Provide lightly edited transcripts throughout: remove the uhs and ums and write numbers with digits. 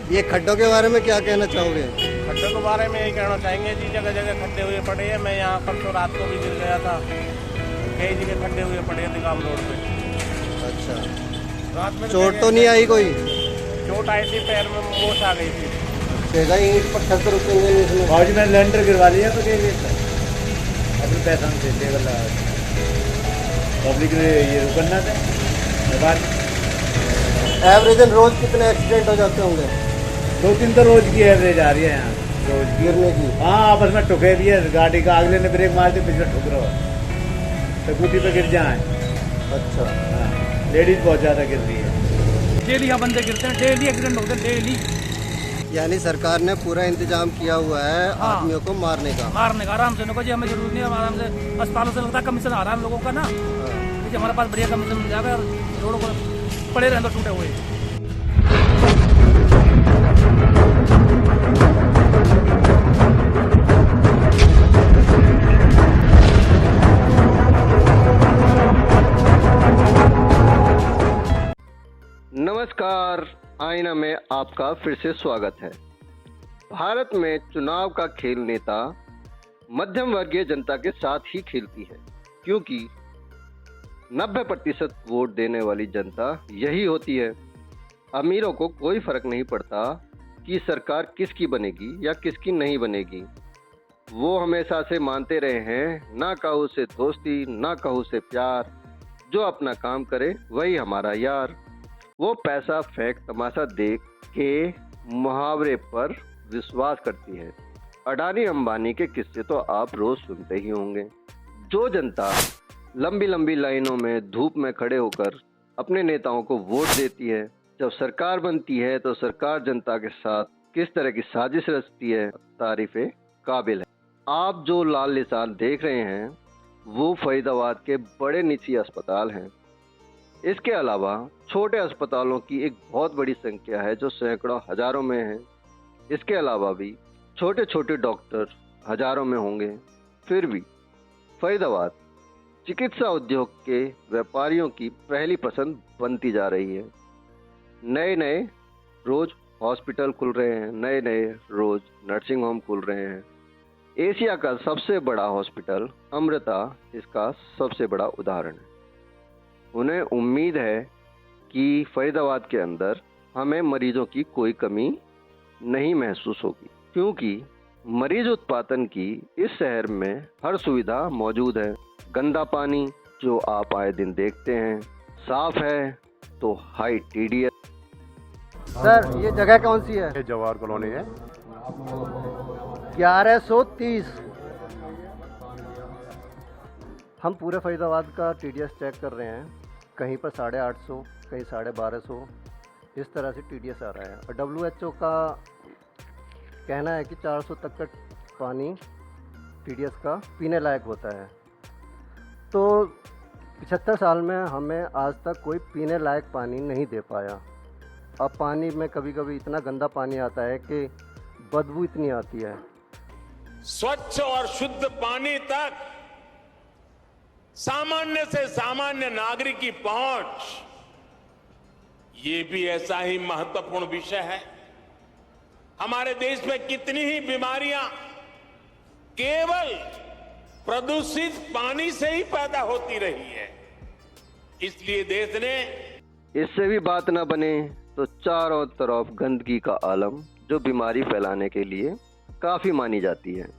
ये खड्डों के बारे में क्या कहना चाहोगे? खड्डों के बारे में यही कहना चाहेंगे जी, जगह जगह खड्डे हुए पड़े हैं। मैं यहाँ परसों रात को भी गिर गया था, कई जगह खड्डे हुए पड़े हैं निकाम रोड पे। अच्छा, रात में चोट तो नहीं आई कोई? चोट आई थी, पैर में मोच आ गई थी। जगह ईंट पत्थर तो रुकेंगे नहीं इसमें। आज मैंने लेंटर गिरवा लिया तो अपने पैसा से टेबल लगा पब्लिक ने ये रुकना था। एवरेजन रोज कितने एक्सीडेंट हो जाते होंगे? 2-3 तो रोज की एवरेज आ रही है यहाँ रोज की। गिरने की? हाँ, आपस में ठुके भी है, गाड़ी का अगले ने ब्रेक मार दी, पिछले ठुक रहा तो स्कूटी पे गिर जाए। अच्छा, हाँ, लेडीज बहुत ज़्यादा गिर रही है। डेली यहाँ बंदे गिरते हैं, डेली एक्सीडेंट होते हैं डेली। यानी सरकार ने पूरा इंतजाम किया हुआ है आदमियों को मारने का। आराम से नको जी, हमें जरूर नहीं है, हम आराम से अस्पतालों से लगता है कमीशन आ रहा है हम लोगों का ना। देखिए हमारे पास बढ़िया कमीशन मिल जाएगा, रोडों को पड़े रहने तो टूटे हुए। नमस्कार, आईना में आपका फिर से स्वागत है। भारत में चुनाव का खेल नेता मध्यम वर्गीय जनता के साथ ही खेलती है, क्योंकि 90% वोट देने वाली जनता यही होती है। अमीरों को कोई फर्क नहीं पड़ता कि सरकार किसकी बनेगी या किसकी नहीं बनेगी। वो हमेशा से मानते रहे हैं, ना कहूँ से दोस्ती ना कहूँ से प्यार, जो अपना काम करे वही हमारा यार। वो पैसा फेंक तमाशा देख के मुहावरे पर विश्वास करती है। अडानी अंबानी के किस्से तो आप रोज सुनते ही होंगे। जो जनता लंबी लंबी लाइनों में धूप में खड़े होकर अपने नेताओं को वोट देती है, जब सरकार बनती है तो सरकार जनता के साथ किस तरह की साजिश रचती है, तारीफे काबिल है। आप जो लाल निशान देख रहे हैं वो फरीदाबाद के बड़े निजी अस्पताल हैं। इसके अलावा छोटे अस्पतालों की एक बहुत बड़ी संख्या है जो सैकड़ों हजारों में है। इसके अलावा भी छोटे छोटे डॉक्टर हजारों में होंगे। फिर भी फरीदाबाद चिकित्सा उद्योग के व्यापारियों की पहली पसंद बनती जा रही है। नए नए रोज हॉस्पिटल खुल रहे हैं, नए नए रोज नर्सिंग होम खुल रहे हैं। एशिया का सबसे बड़ा हॉस्पिटल अमृता इसका सबसे बड़ा उदाहरण है। उन्हें उम्मीद है कि फरीदाबाद के अंदर हमें मरीजों की कोई कमी नहीं महसूस होगी, क्योंकि मरीज उत्पादन की इस शहर में हर सुविधा मौजूद है। गंदा पानी जो आप आए दिन देखते हैं, साफ है तो हाई टीडीएस। सर, ये जगह कौन सी है? ये जवाहर कॉलोनी है। 1130। हम पूरे फरीदाबाद का टीडीएस चेक कर रहे हैं। कहीं पर 850, कहीं 1250, इस तरह से टीडीएस आ रहा है। और WHO का कहना है कि 400 तक का पानी टीडीएस का पीने लायक होता है। तो 75 साल में हमें आज तक कोई पीने लायक पानी नहीं दे पाया। अब पानी में कभी कभी इतना गंदा पानी आता है कि बदबू इतनी आती है। स्वच्छ और शुद्ध पानी तक सामान्य से सामान्य नागरिक की पहुंच, ये भी ऐसा ही महत्वपूर्ण विषय है। हमारे देश में कितनी ही बीमारियां केवल प्रदूषित पानी से ही पैदा होती रही है। इसलिए देश ने, इससे भी बात ना बने तो चारों तरफ गंदगी का आलम, जो बीमारी फैलाने के लिए काफी मानी जाती है।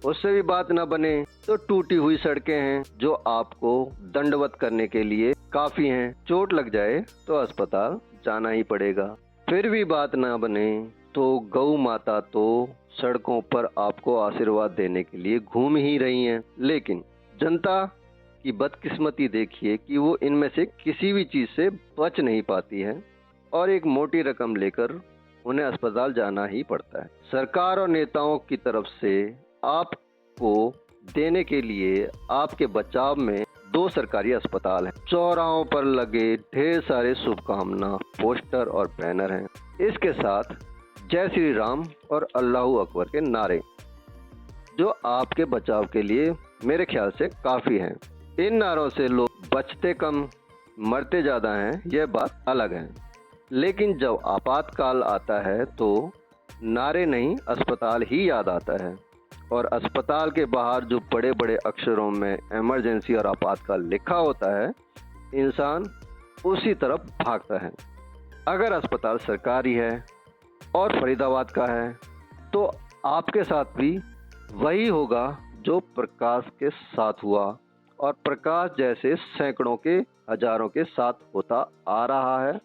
उससे भी बात ना बने तो टूटी हुई सड़कें हैं जो आपको दंडवत करने के लिए काफी हैं। चोट लग जाए तो अस्पताल जाना ही पड़ेगा। फिर भी बात ना बने तो गौ माता तो सड़कों पर आपको आशीर्वाद देने के लिए घूम ही रही हैं। लेकिन जनता की बदकिस्मती देखिए कि वो इनमें से किसी भी चीज से बच नहीं पाती है और एक मोटी रकम लेकर उन्हें अस्पताल जाना ही पड़ता है। सरकार और नेताओं की तरफ से आपको देने के लिए आपके बचाव में 2 सरकारी अस्पताल हैं। चौराहों पर लगे ढेर सारे शुभकामना पोस्टर और बैनर हैं। इसके साथ जय श्री राम और अल्लाहू अकबर के नारे, जो आपके बचाव के लिए मेरे ख्याल से काफी हैं। इन नारों से लोग बचते कम मरते ज्यादा हैं, यह बात अलग है। लेकिन जब आपातकाल आता है तो नारे नहीं, अस्पताल ही याद आता है। और अस्पताल के बाहर जो बड़े बड़े अक्षरों में इमरजेंसी और आपातकाल लिखा होता है, इंसान उसी तरफ भागता है। अगर अस्पताल सरकारी है और फरीदाबाद का है तो आपके साथ भी वही होगा जो प्रकाश के साथ हुआ और प्रकाश जैसे सैकड़ों के, हजारों के साथ होता आ रहा है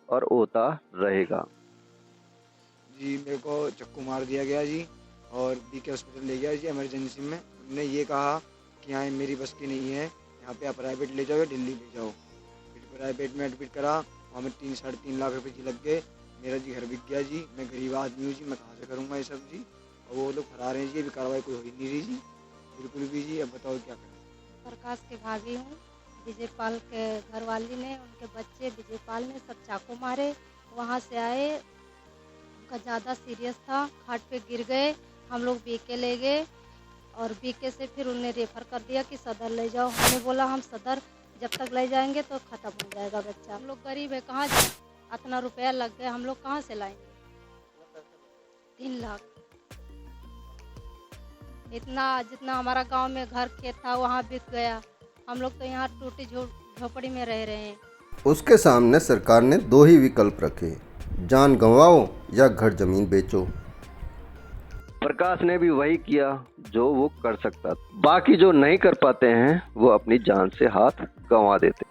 और होता रहेगा। जी मेरे को चक्कू मार दिया गया जी और बीके हॉस्पिटल ले गया जी इमरजेंसी में। उन्होंने ये कहा कि यहाँ मेरी बस की नहीं है, यहाँ पे आप प्राइवेट ले जाओ या दिल्ली ले जाओ। फिर प्राइवेट में एडमिट करा, वहाँ में 3-3.5 लाख रुपए जी लग गए। मेरा जी घर बिक गया जी, मैं गरीब आदमी हूँ जी, मैं कहाँ से करूँगा ये सब जी। और वो लोग फरार हैं जी, अभी कार्रवाई कोई हो ही नहीं रही जी, बिल्कुल भी जी। अब बताओ क्या करें। प्रकाश के भाभी हूँ। विजयपाल के घर वाली ने, उनके बच्चे विजयपाल ने सब चाकू मारे। वहाँ से आए, उनका ज़्यादा सीरियस था, खाट पे गिर गए। हम लोग बीके ले गए और बीके से फिर उन्हें रेफर कर दिया कि सदर ले जाओ। हमने बोला हम सदर जब तक ले जाएंगे तो ख़त्म हो जाएगा बच्चा। हम लोग गरीब है, कहाँ जाए, इतना रुपया लग गया, हम लोग कहाँ से लाएंगे। 3 लाख। इतना जितना हमारा गांव में घर खेत था वहाँ बिक गया। हम लोग तो यहाँ टूटी झोपड़ी में रह रहे हैं। उसके सामने सरकार ने 2 ही विकल्प रखे, जान गंवाओ या घर जमीन बेचो। प्रकाश ने भी वही किया जो वो कर सकता था। बाकी जो नहीं कर पाते हैं वो अपनी जान से हाथ गंवा देते।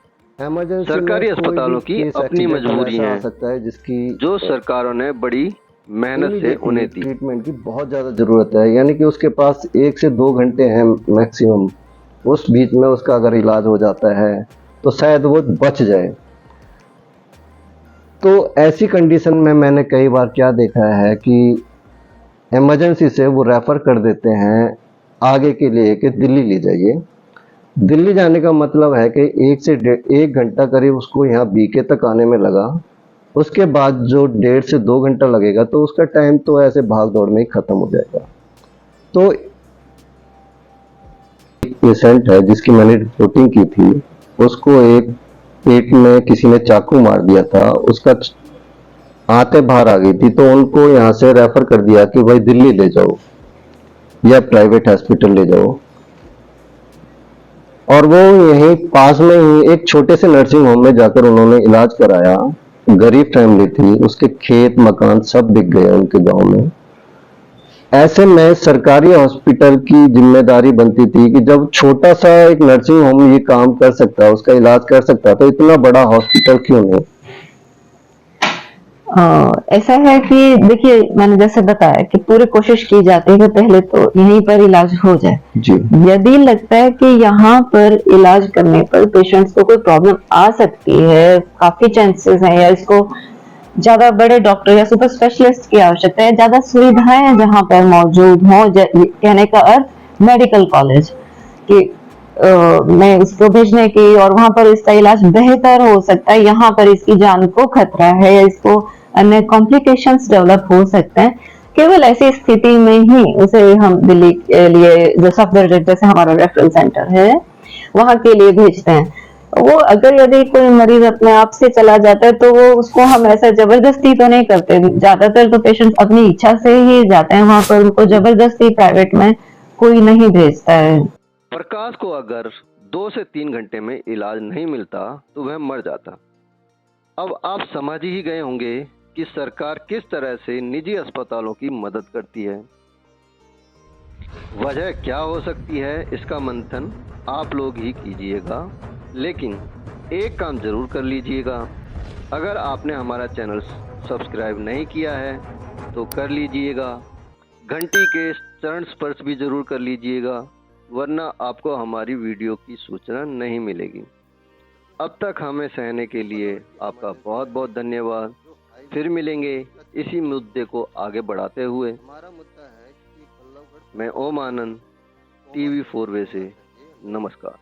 सरकारी अस्पतालों की अपनी मजबूरी है जो सरकारों ने बड़ी मेहनत से उन्हें दी। ट्रीटमेंट की बहुत ज़्यादा ज़रूरत है, यानी कि उसके पास 1 से 2 घंटे हैं मैक्सिमम। उस बीच में उसका अगर इलाज हो जाता है तो शायद वो बच जाए। तो ऐसी कंडीशन में मैंने कई बार क्या देखा है कि इमरजेंसी से वो रेफ़र कर देते हैं आगे के लिए कि दिल्ली ले जाइए। दिल्ली जाने का मतलब है कि 1 से 1 घंटा करीब उसको यहाँ बीके तक आने में लगा। उसके बाद जो 1.5 से 2 घंटा लगेगा तो उसका टाइम तो ऐसे भाग दौड़ में ही ख़त्म हो जाएगा। तो एक पेशेंट है जिसकी मैंने रिपोर्टिंग की थी, उसको एक पेट में किसी ने चाकू मार दिया था, उसका आंतें बाहर आ गई थी, तो उनको यहाँ से रेफर कर दिया कि भाई दिल्ली ले जाओ या प्राइवेट हॉस्पिटल ले जाओ। और वो यहीं पास में ही एक छोटे से नर्सिंग होम में जाकर उन्होंने इलाज कराया। गरीब फैमिली थी, उसके खेत मकान सब बिक गए उनके गांव में। ऐसे में सरकारी हॉस्पिटल की जिम्मेदारी बनती थी कि जब छोटा सा एक नर्सिंग होम ये काम कर सकता है, उसका इलाज कर सकता है, तो इतना बड़ा हॉस्पिटल क्यों नहीं। ऐसा है कि देखिए, मैंने जैसे बताया कि पूरी कोशिश की जाती है कि पहले तो यहीं पर इलाज हो जाए जी। यदि लगता है कि यहाँ पर इलाज करने पर पेशेंट्स को कोई प्रॉब्लम आ सकती है, काफी चांसेस हैं, या इसको ज्यादा बड़े डॉक्टर या सुपर स्पेशलिस्ट की आवश्यकता है, ज्यादा सुविधाएं जहाँ पर मौजूद हों, कहने का अर्थ मेडिकल कॉलेज कि मैं उसको भेजने की और वहां पर इसका इलाज बेहतर हो सकता है, यहाँ पर इसकी जान को खतरा है या इसको अन्य कॉम्प्लिकेशंस डेवलप हो सकते हैं, केवल ऐसी स्थिति में ही उसे हम दिल्ली के लिए जो सफदरजंग जैसे हमारा रेफरल सेंटर है वहां के लिए भेजते हैं। वो अगर यदि कोई मरीज अपने आप से चला जाता है तो वो उसको हम ऐसा जबरदस्ती तो नहीं करते। ज्यादातर तो पेशेंट अपनी इच्छा से ही जाते हैं वहां पर, उनको जबरदस्ती प्राइवेट में कोई नहीं भेजता है। प्रकाश को अगर 2 से 3 घंटे में इलाज नहीं मिलता तो वह मर जाता। अब आप समझ ही गए होंगे कि सरकार किस तरह से निजी अस्पतालों की मदद करती है। वजह क्या हो सकती है, इसका मंथन आप लोग ही कीजिएगा, लेकिन एक काम जरूर कर लीजिएगा। अगर आपने हमारा चैनल सब्सक्राइब नहीं किया है तो कर लीजिएगा, घंटी के चरण स्पर्श भी जरूर कर लीजिएगा, वरना आपको हमारी वीडियो की सूचना नहीं मिलेगी। अब तक हमें सहने के लिए आपका बहुत बहुत धन्यवाद। फिर मिलेंगे इसी मुद्दे को आगे बढ़ाते हुए। मैं ओम आनंद, TV4 वे से नमस्कार।